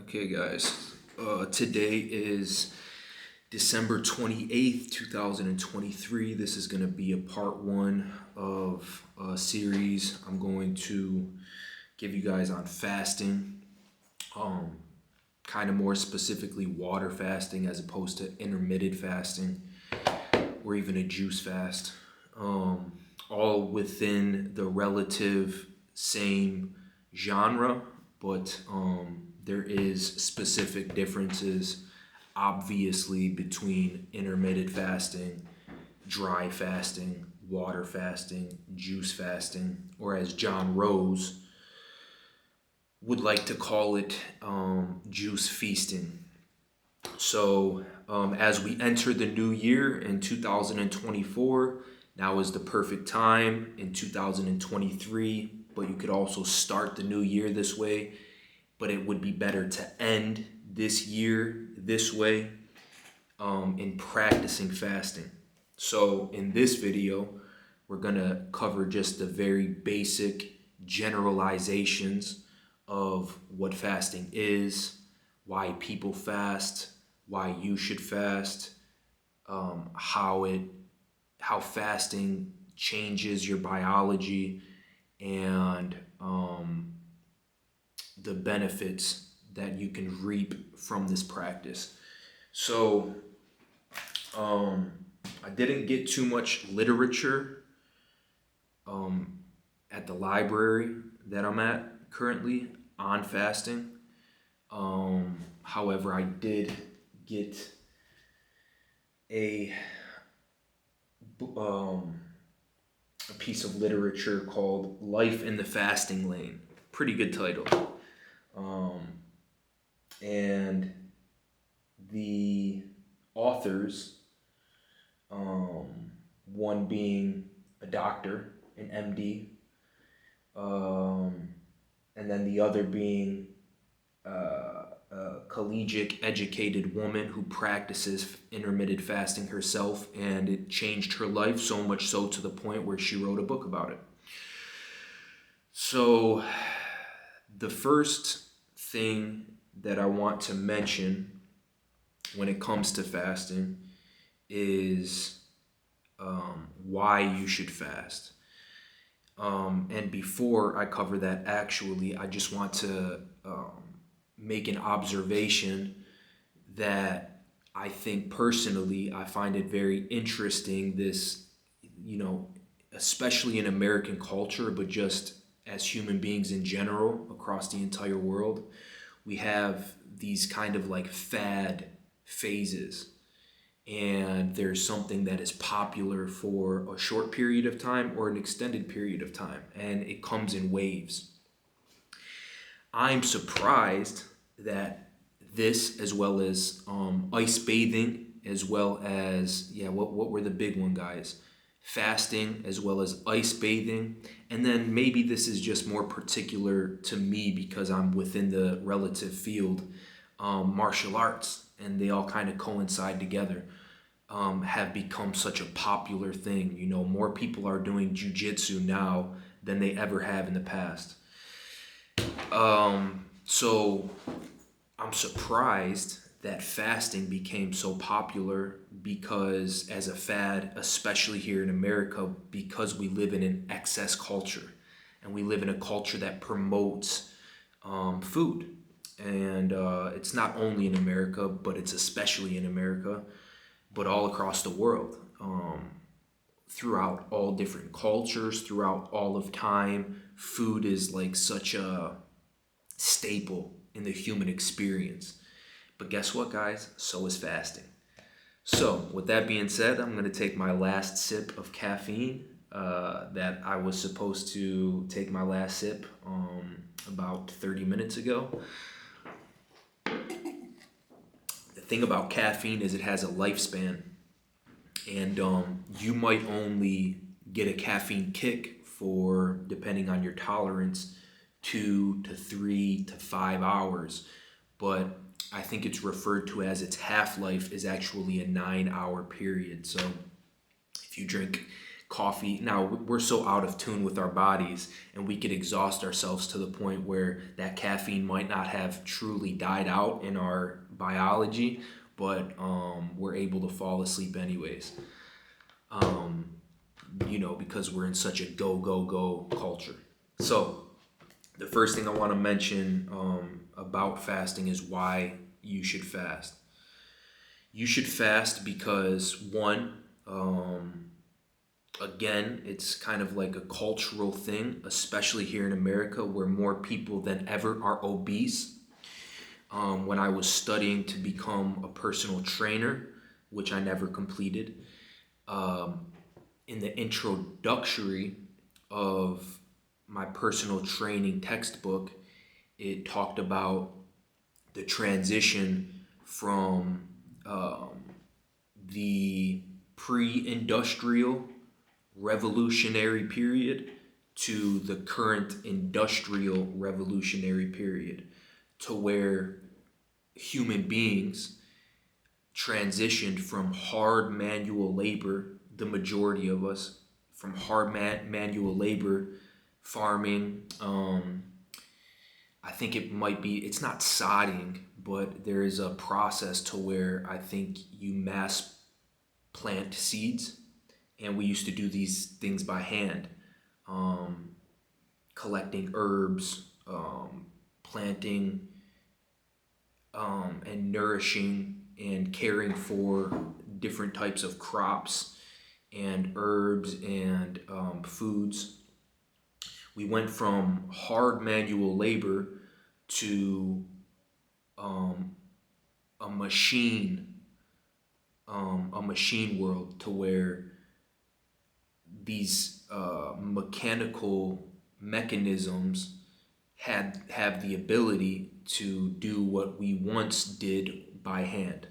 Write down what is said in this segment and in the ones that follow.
Okay, guys. Today is December 28th, 2023. This is going to be a part one of a series I'm going to give you guys on fasting. Kind of more specifically water fasting as opposed to intermittent fasting or even a juice fast. All within the relative same genre, but there is specific differences obviously between intermittent fasting, dry fasting, water fasting, juice fasting, or as John Rose would like to call it, juice feasting. So as we enter the new year in 2024, now is the perfect time in 2023, but you could also start the new year this way, but it would be better to end this year this way in practicing fasting. So in this video, we're gonna cover just the very basic generalizations of what fasting is, why people fast, why you should fast, how fasting changes your biology, and the benefits that you can reap from this practice. So I didn't get too much literature at the library that I'm at currently on fasting. However, I did get a piece of literature called Life in the Fasting Lane. Pretty good title. And the authors, one being a doctor, an MD, and then the other being a collegiate educated woman who practices intermittent fasting herself, and it changed her life so much so to the point where she wrote a book about it. So the first thing that I want to mention when it comes to fasting is why you should fast. And before I cover that, actually, I just want to make an observation that I think personally, I find it very interesting, this, especially in American culture, but just as human beings in general across the entire world, we have these kind of like fad phases. And there's something that is popular for a short period of time or an extended period of time, and it comes in waves. I'm surprised that this, as well as ice bathing, as well as, what were the big one, guys? Fasting, as well as ice bathing. And then maybe this is just more particular to me because I'm within the relative field, martial arts, and they all kind of coincide together, have become such a popular thing. More people are doing jiu-jitsu now than they ever have in the past. So I'm surprised that fasting became so popular because as a fad, especially here in America, because we live in an excess culture and we live in a culture that promotes food. And it's not only in America, but it's especially in America, but all across the world, throughout all different cultures, throughout all of time. Food is like such a staple in the human experience. But guess what, guys? So is fasting. So with that being said, I'm going to take my last sip of caffeine that I was supposed to take my last sip about 30 minutes ago. The thing about caffeine is it has a lifespan, and you might only get a caffeine kick for, depending on your tolerance, 2 to 3 to 5 hours, but I think it's referred to as its half-life is actually a 9-hour period. So if you drink coffee. Now we're so out of tune with our bodies, and we could exhaust ourselves to the point where that caffeine might not have truly died out in our biology, but we're able to fall asleep anyways. Because we're in such a go culture. So the first thing I want to mention about fasting is why you should fast. You should fast because one, again, it's kind of like a cultural thing, especially here in America, where more people than ever are obese. When I was studying to become a personal trainer, which I never completed, in the introductory of my personal training textbook, it talked about the transition from the pre-industrial revolutionary period to the current industrial revolutionary period, to where human beings transitioned from hard manual labor, the majority of us, from hard manual labor, farming. I think it's not sodding, but there is a process to where I think you mass plant seeds, and we used to do these things by hand, collecting herbs, planting, and nourishing and caring for different types of crops and herbs and foods. We went from hard manual labor to a machine world, to where these mechanical mechanisms have the ability to do what we once did by hand.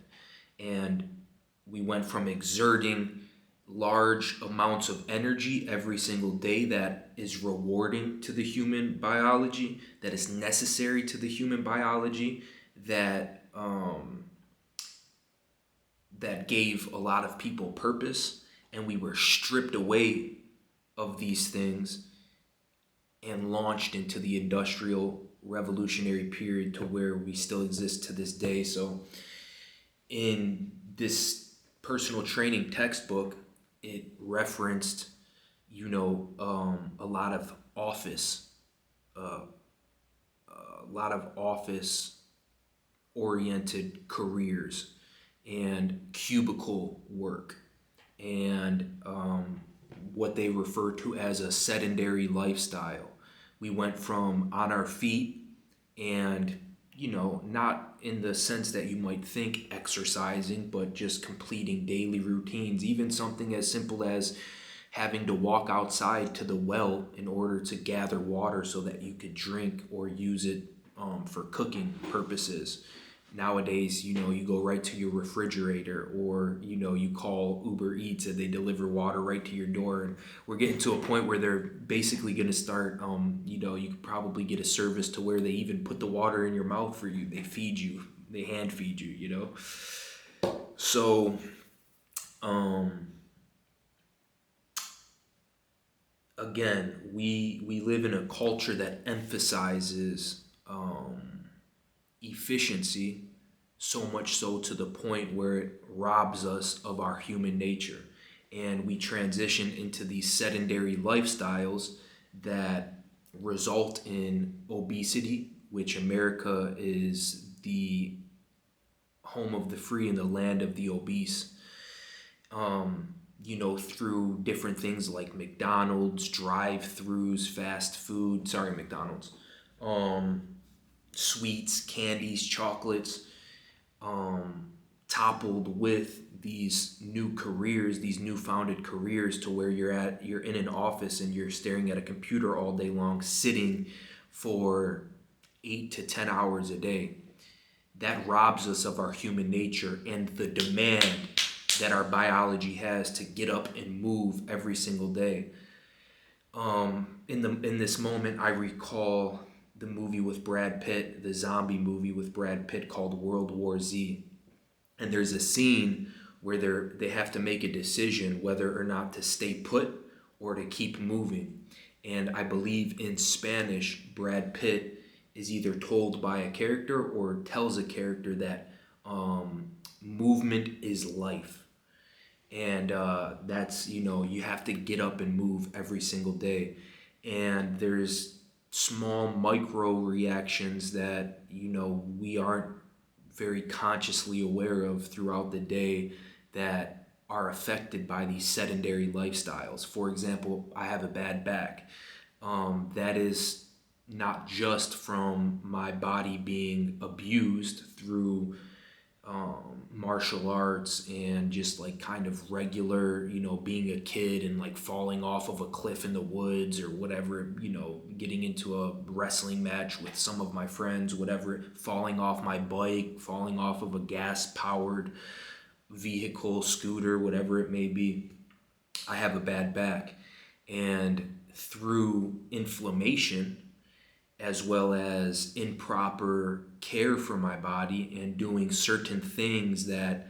And we went from exerting large amounts of energy every single day that is rewarding to the human biology, that is necessary to the human biology, that gave a lot of people purpose, and we were stripped away of these things and launched into the industrial revolutionary period, to where we still exist to this day. So in this personal training textbook, it referenced, a lot of office oriented careers and cubicle work, and what they refer to as a sedentary lifestyle. We went from on our feet and, not in the sense that you might think exercising, but just completing daily routines, even something as simple as having to walk outside to the well in order to gather water so that you could drink or use it for cooking purposes. Nowadays, you go right to your refrigerator, or, you call Uber Eats and they deliver water right to your door. And we're getting to a point where they're basically going to start, you could probably get a service to where they even put the water in your mouth for you. They feed you, they hand feed you, So, again, we live in a culture that emphasizes efficiency, so much so to the point where it robs us of our human nature, and we transition into these sedentary lifestyles that result in obesity, which America is the home of the free and the land of the obese. Through different things like McDonald's, drive-throughs, fast food, McDonald's, sweets, candies, chocolates, toppled with these new careers, these newfounded careers, to where you're in an office and you're staring at a computer all day long, sitting for 8 to 10 hours a day. That robs us of our human nature and the demand that our biology has to get up and move every single day. In this moment, I recall the movie with Brad Pitt, the zombie movie with Brad Pitt called World War Z. And there's a scene where they have to make a decision whether or not to stay put or to keep moving. And I believe in Spanish, Brad Pitt is either told by a character or tells a character that movement is life. And that's, you have to get up and move every single day. And there's small micro reactions that, we aren't very consciously aware of throughout the day that are affected by these sedentary lifestyles. For example, I have a bad back. That is not just from my body being abused through martial arts and just like kind of regular, being a kid and like falling off of a cliff in the woods or whatever, getting into a wrestling match with some of my friends, whatever, falling off my bike, falling off of a gas powered vehicle, scooter, whatever it may be. I have a bad back, and through inflammation as well as improper care for my body and doing certain things that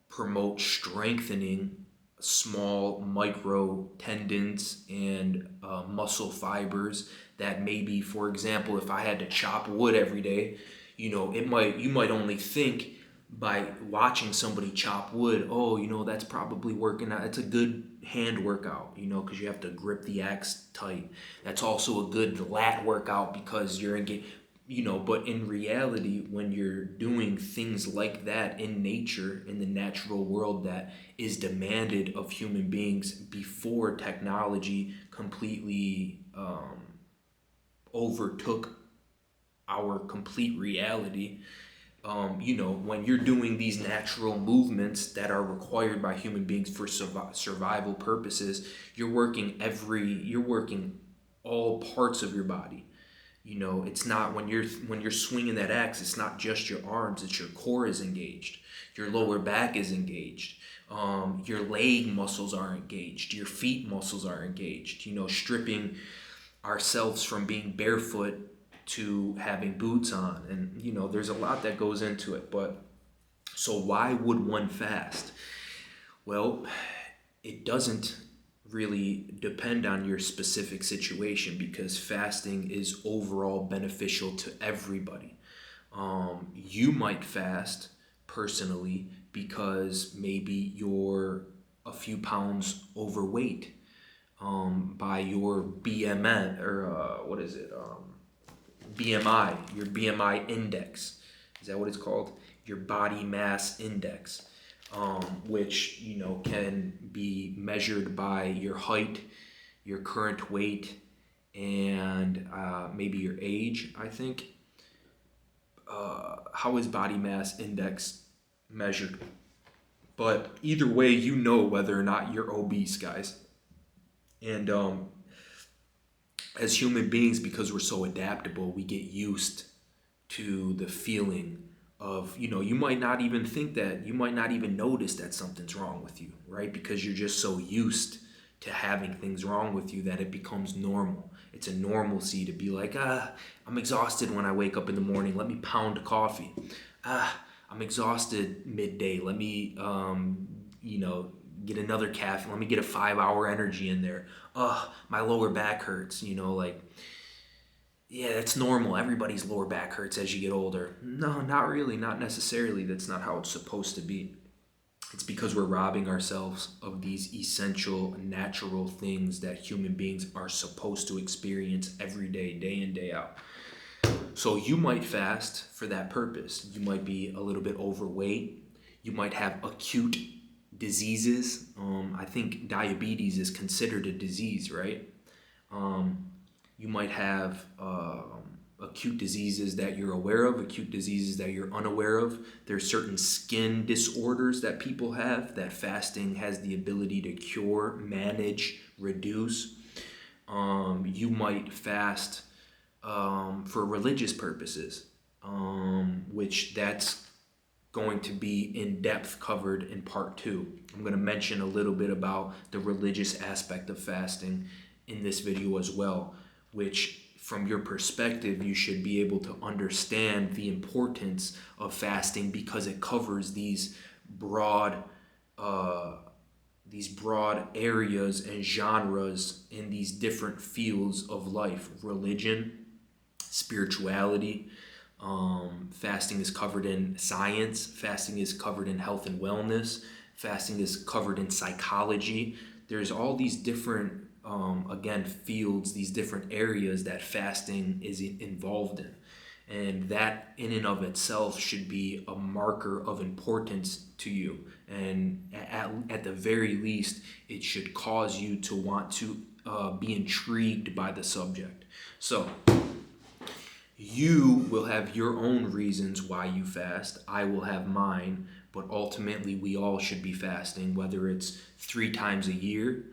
promote strengthening small micro tendons and muscle fibers, that maybe, for example, if I had to chop wood every day, you might only think by watching somebody chop wood, oh, that's probably working out. It's a good hand workout, because you have to grip the axe tight. That's also a good lat workout because you're but in reality, when you're doing things like that in nature, in the natural world that is demanded of human beings before technology completely overtook our complete reality, when you're doing these natural movements that are required by human beings for survival purposes, you're working all parts of your body. It's not when you're swinging that axe, it's not just your arms, it's your core is engaged, your lower back is engaged, your leg muscles are engaged, your feet muscles are engaged. Stripping ourselves from being barefoot to having boots on, and there's a lot that goes into it. But so why would one fast? Well, it doesn't really depend on your specific situation, because fasting is overall beneficial to everybody. You might fast personally because maybe you're a few pounds overweight by your BMI, or what is it? BMI, your BMI index. Is that what it's called? Your body mass index, which can be measured by your height, your current weight, and maybe your age, I think. How is body mass index measured? But either way, whether or not you're obese, guys. And as human beings, because we're so adaptable, we get used to the feeling of, you might not even think that, you might not even notice that something's wrong with you, right? Because you're just so used to having things wrong with you that it becomes normal. It's a normalcy to be like, I'm exhausted when I wake up in the morning. Let me pound coffee. I'm exhausted midday. Let me, get another caffeine. Let me get a 5-hour energy in there. My lower back hurts. Yeah, that's normal. Everybody's lower back hurts as you get older. No, not really. Not necessarily. That's not how it's supposed to be. It's because we're robbing ourselves of these essential, natural things that human beings are supposed to experience every day, day in, day out. So you might fast for that purpose. You might be a little bit overweight. You might have acute diseases. I think diabetes is considered a disease, right? You might have acute diseases that you're aware of, acute diseases that you're unaware of. There's certain skin disorders that people have that fasting has the ability to cure, manage, reduce. You might fast for religious purposes, which that's going to be in depth covered in part 2. I'm going to mention a little bit about the religious aspect of fasting in this video as well, which from your perspective, you should be able to understand the importance of fasting because it covers these broad these broad areas and genres in these different fields of life: religion, spirituality. Fasting is covered in science. Fasting is covered in health and wellness. Fasting is covered in psychology. There's all these different, again, fields, these different areas that fasting is involved in. And that in and of itself should be a marker of importance to you. And at the very least, it should cause you to want to be intrigued by the subject. So you will have your own reasons why you fast. I will have mine. But ultimately, we all should be fasting, whether it's 3 times a year,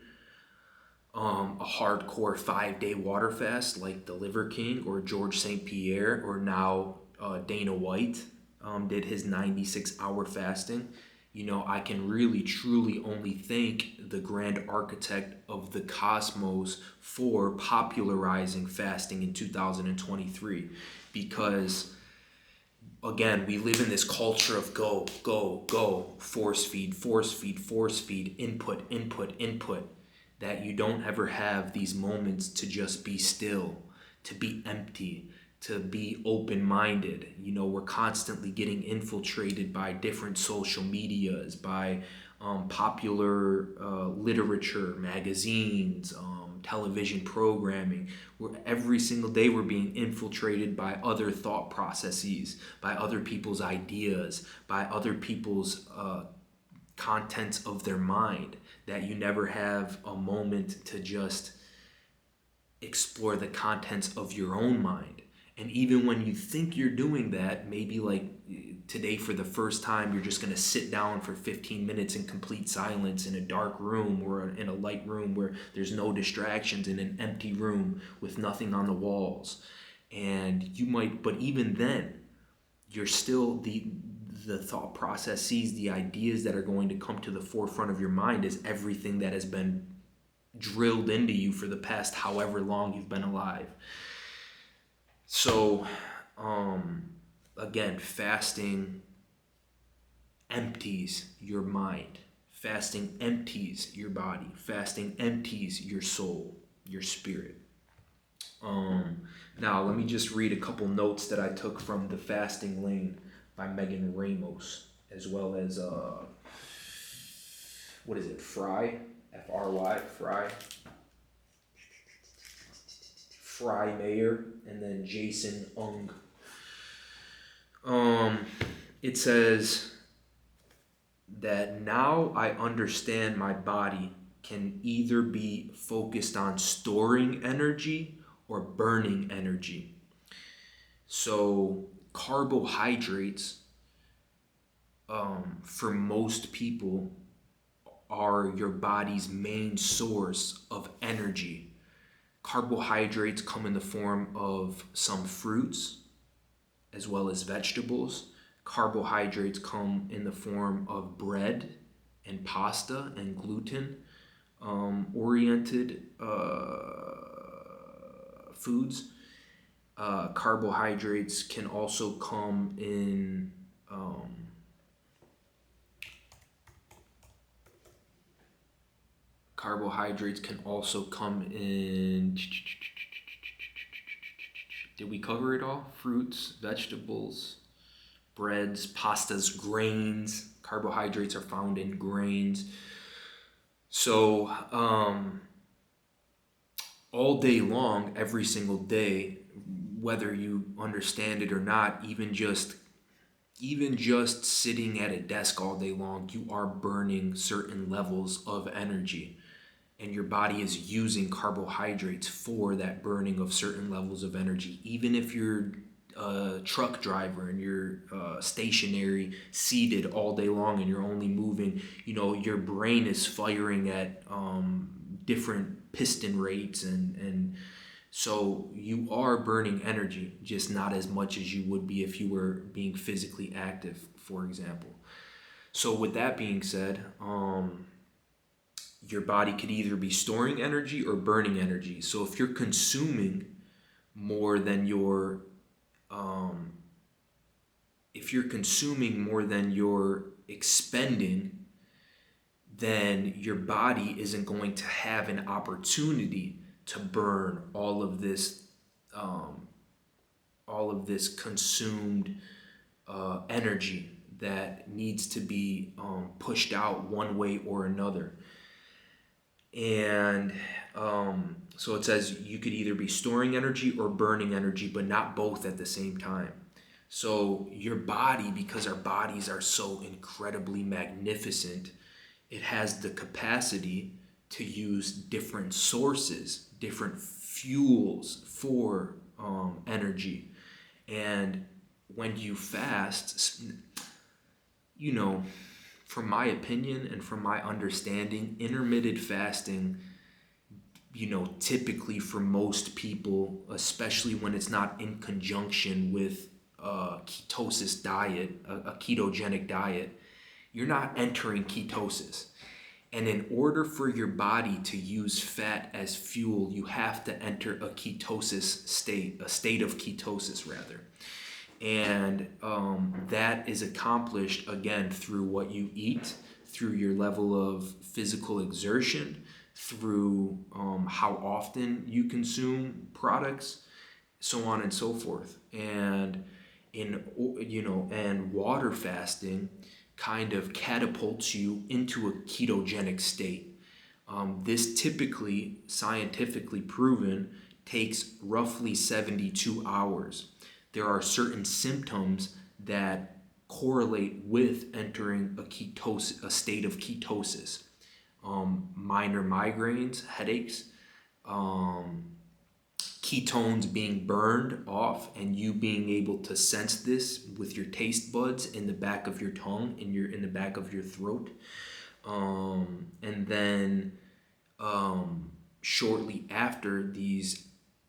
a hardcore 5-day water fast like the Liver King or George St. Pierre, or now Dana White did his 96-hour fasting. You know, I can really truly only thank the grand architect of the cosmos for popularizing fasting in 2023, because again, we live in this culture of go, go, go, force feed, force feed, force feed, input, input, input, that you don't ever have these moments to just be still, to be empty, to be open-minded. You know, we're constantly getting infiltrated by different social medias, by popular literature, magazines, television programming. Every single day we're being infiltrated by other thought processes, by other people's ideas, by other people's contents of their mind, that you never have a moment to just explore the contents of your own mind. And even when you think you're doing that, maybe like today for the first time, you're just going to sit down for 15 minutes in complete silence in a dark room or in a light room where there's no distractions, in an empty room with nothing on the walls. And you might, but even then, you're still, the thought processes, the ideas that are going to come to the forefront of your mind is everything that has been drilled into you for the past however long you've been alive. So, again, fasting empties your mind. Fasting empties your body. Fasting empties your soul, your spirit. Now, let me just read a couple notes that I took from The Fasting Lane by Megan Ramos, as well as, Fry? F-R-Y, Fry Mayer, and then Jason Ung. It says that now I understand my body can either be focused on storing energy or burning energy. So carbohydrates, for most people, are your body's main source of energy. Carbohydrates come in the form of some fruits as well as vegetables. Carbohydrates come in the form of bread and pasta and gluten oriented foods. Carbohydrates can also come in did we cover it all? Fruits, vegetables, breads, pastas, grains. Carbohydrates are found in grains. So all day long, every single day, whether you understand it or not, even just sitting at a desk all day long, you are burning certain levels of energy. And your body is using carbohydrates for that burning of certain levels of energy. Even if you're a truck driver and you're stationary, seated all day long, and you're only moving, you know, your brain is firing at different piston rates, and so you are burning energy, just not as much as you would be if you were being physically active, for example. So with that being said, your body could either be storing energy or burning energy. So if you're consuming more than you're expending, then your body isn't going to have an opportunity to burn all of this consumed energy that needs to be pushed out one way or another. And so it says you could either be storing energy or burning energy, but not both at the same time. So your body, because our bodies are so incredibly magnificent, it has the capacity to use different sources, different fuels for energy. And when you fast, you know, from my opinion and from my understanding, intermittent fasting, typically for most people, especially when it's not in conjunction with a ketosis diet, a ketogenic diet, you're not entering ketosis. And in order for your body to use fat as fuel, you have to enter a ketosis state, a state of ketosis rather. And that is accomplished, again, through what you eat, through your level of physical exertion, through how often you consume products, so on and so forth. And and water fasting kind of catapults you into a ketogenic state. This typically, scientifically proven, takes roughly 72 hours. There are certain symptoms that correlate with entering a state of ketosis. Minor migraines, headaches, ketones being burned off, and you being able to sense this with your taste buds in the back of your tongue, in the back of your throat. And then shortly after these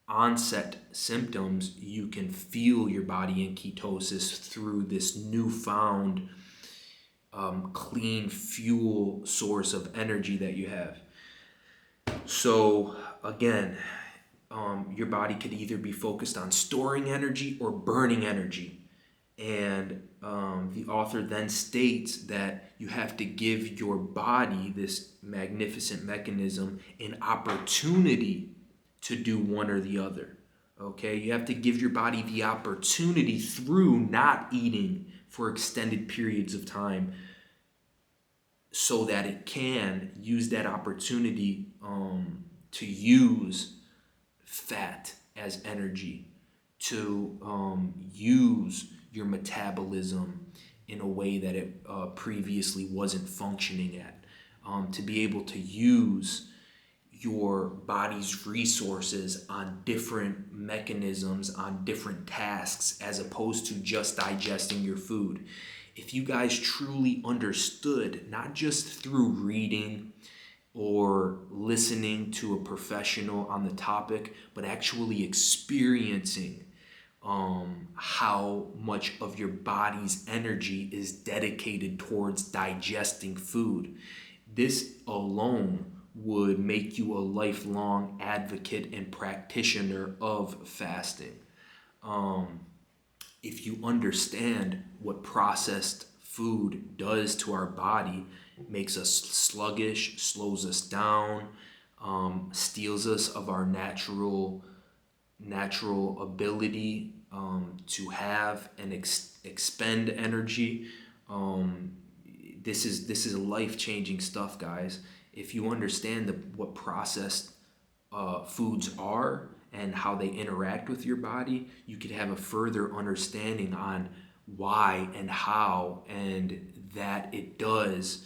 onset symptoms, you can feel your body in ketosis through this newfound clean fuel source of energy that you have. So again, your body could either be focused on storing energy or burning energy. And the author then states that you have to give your body, this magnificent mechanism, an opportunity to do one or the other. Okay, you have to give your body the opportunity through not eating for extended periods of time, so that it can use that opportunity to use fat as energy, to use your metabolism in a way that it previously wasn't functioning at, to be able to use your body's resources on different mechanisms, on different tasks, as opposed to just digesting your food. If you guys truly understood, not just through reading or listening to a professional on the topic, but actually experiencing how much of your body's energy is dedicated towards digesting food, this alone would make you a lifelong advocate and practitioner of fasting. If you understand what processed food does to our body, it makes us sluggish, slows us down, steals us of our natural ability to have and expend energy. This is life-changing stuff, guys. If you understand what processed foods are and how they interact with your body, you could have a further understanding on why and how, and that it does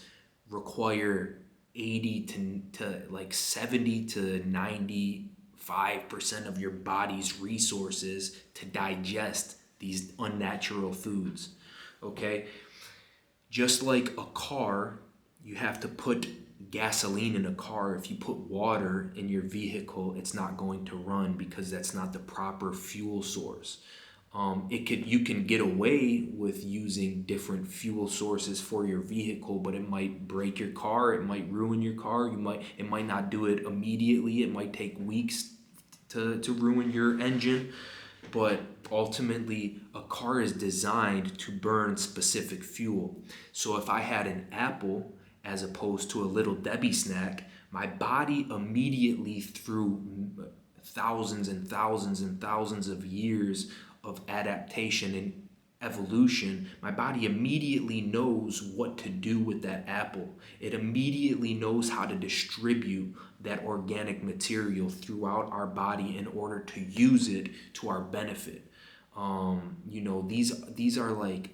require 80 to like 70 to 95% of your body's resources to digest these unnatural foods. Okay? Just like a car, you have to put gasoline in a car. If you put water in your vehicle, it's not going to run, because that's not the proper fuel source. You can get away with using different fuel sources for your vehicle, but it might break your car, it might ruin your car, it might not do it immediately, it might take weeks to ruin your engine. But ultimately, a car is designed to burn specific fuel. So if I had an apple as opposed to a Little Debbie snack, my body immediately, through thousands and thousands and thousands of years of adaptation and evolution, my body immediately knows what to do with that apple. It immediately knows how to distribute that organic material throughout our body in order to use it to our benefit. These are like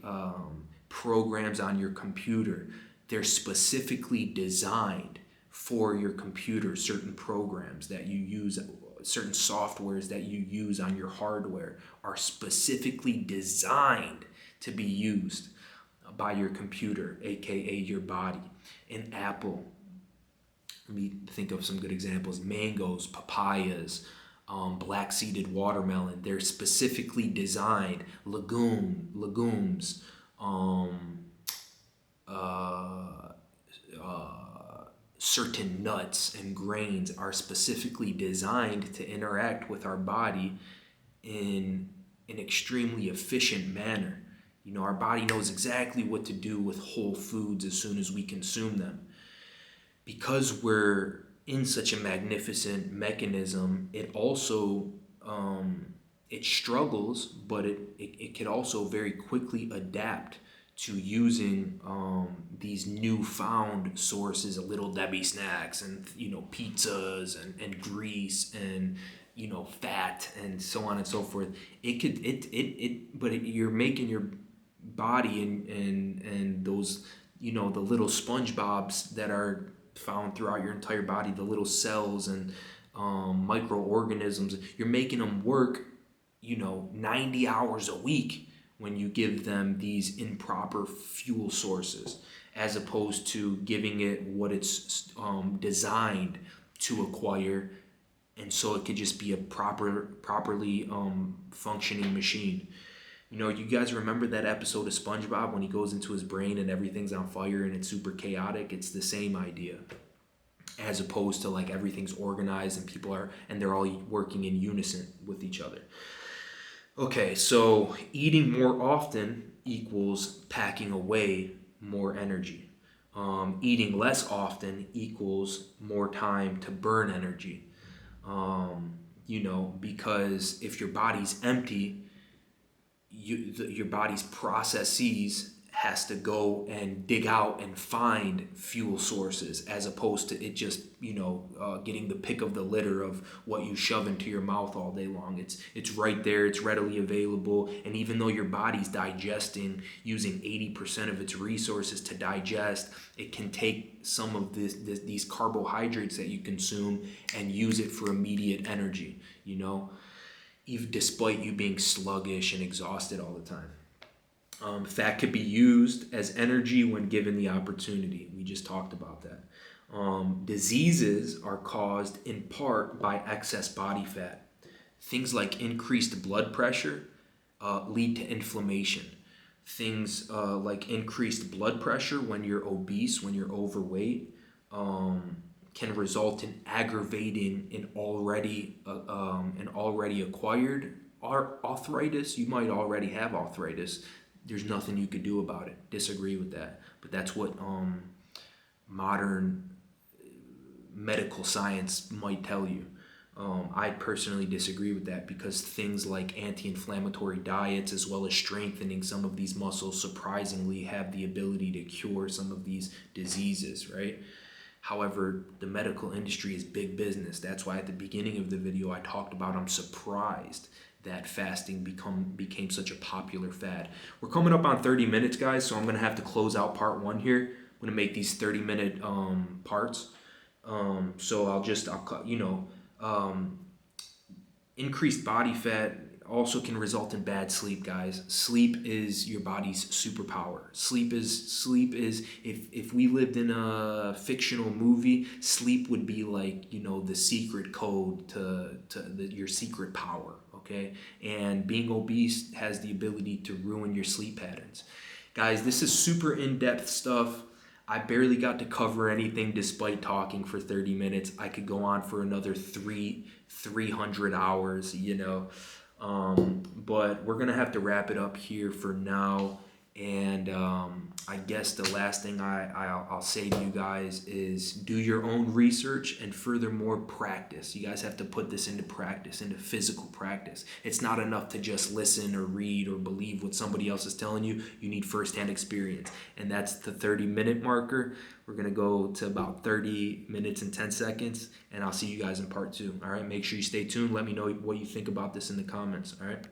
programs on your computer. They're specifically designed for your computer. Certain programs that you use, certain softwares that you use on your hardware are specifically designed to be used by your computer, aka your body. An apple, let me think of some good examples: mangoes, papayas, black seeded watermelon. They're specifically designed. Legumes, certain nuts and grains are specifically designed to interact with our body in an extremely efficient manner. Our body knows exactly what to do with whole foods as soon as we consume them. Because we're in such a magnificent mechanism, it also it struggles, but it can also very quickly adapt to using these newfound sources of Little Debbie snacks and pizzas and grease and fat and so on and so forth. But you're making your body and those the little SpongeBobs that are found throughout your entire body, the little cells and microorganisms, you're making them work 90 hours a week when you give them these improper fuel sources, as opposed to giving it what it's designed to acquire, and so it could just be a properly functioning machine. You guys remember that episode of SpongeBob when he goes into his brain and everything's on fire and it's super chaotic? It's the same idea, as opposed to like everything's organized and they're all working in unison with each other. Okay, so eating more often equals packing away more energy. Eating less often equals more time to burn energy. Because if your body's empty, your body's processes has to go and dig out and find fuel sources, as opposed to it just getting the pick of the litter of what you shove into your mouth all day long. It's right there, it's readily available, and even though your body's digesting, using 80% of its resources to digest, it can take some of these carbohydrates that you consume and use it for immediate energy, even despite you being sluggish and exhausted all the time. Fat could be used as energy when given the opportunity. We just talked about that. Diseases are caused in part by excess body fat. Things like increased blood pressure lead to inflammation. Things like increased blood pressure when you're obese, when you're overweight, can result in aggravating an already acquired arthritis. You might already have arthritis. There's nothing you could do about it. Disagree with that. But that's what modern medical science might tell you. I personally disagree with that, because things like anti-inflammatory diets, as well as strengthening some of these muscles, surprisingly have the ability to cure some of these diseases, right? However, the medical industry is big business. That's why at the beginning of the video I talked about I'm surprised that fasting became such a popular fad. We're coming up on 30 minutes, guys, so I'm going to have to close out part one here. I'm going to make these 30-minute parts. Increased body fat also can result in bad sleep, guys. Sleep is your body's superpower. Sleep is if we lived in a fictional movie, sleep would be like, the secret code to your secret power, okay? And being obese has the ability to ruin your sleep patterns. Guys, this is super in-depth stuff. I barely got to cover anything despite talking for 30 minutes. I could go on for another 300 hours, But we're going to have to wrap it up here for now. And I guess the last thing I'll say to you guys is do your own research, and furthermore, practice. You guys have to put this into practice, into physical practice. It's not enough to just listen or read or believe what somebody else is telling you. You need firsthand experience. And that's the 30-minute marker. We're going to go to about 30 minutes and 10 seconds, and I'll see you guys in part 2. All right, make sure you stay tuned. Let me know what you think about this in the comments. All right.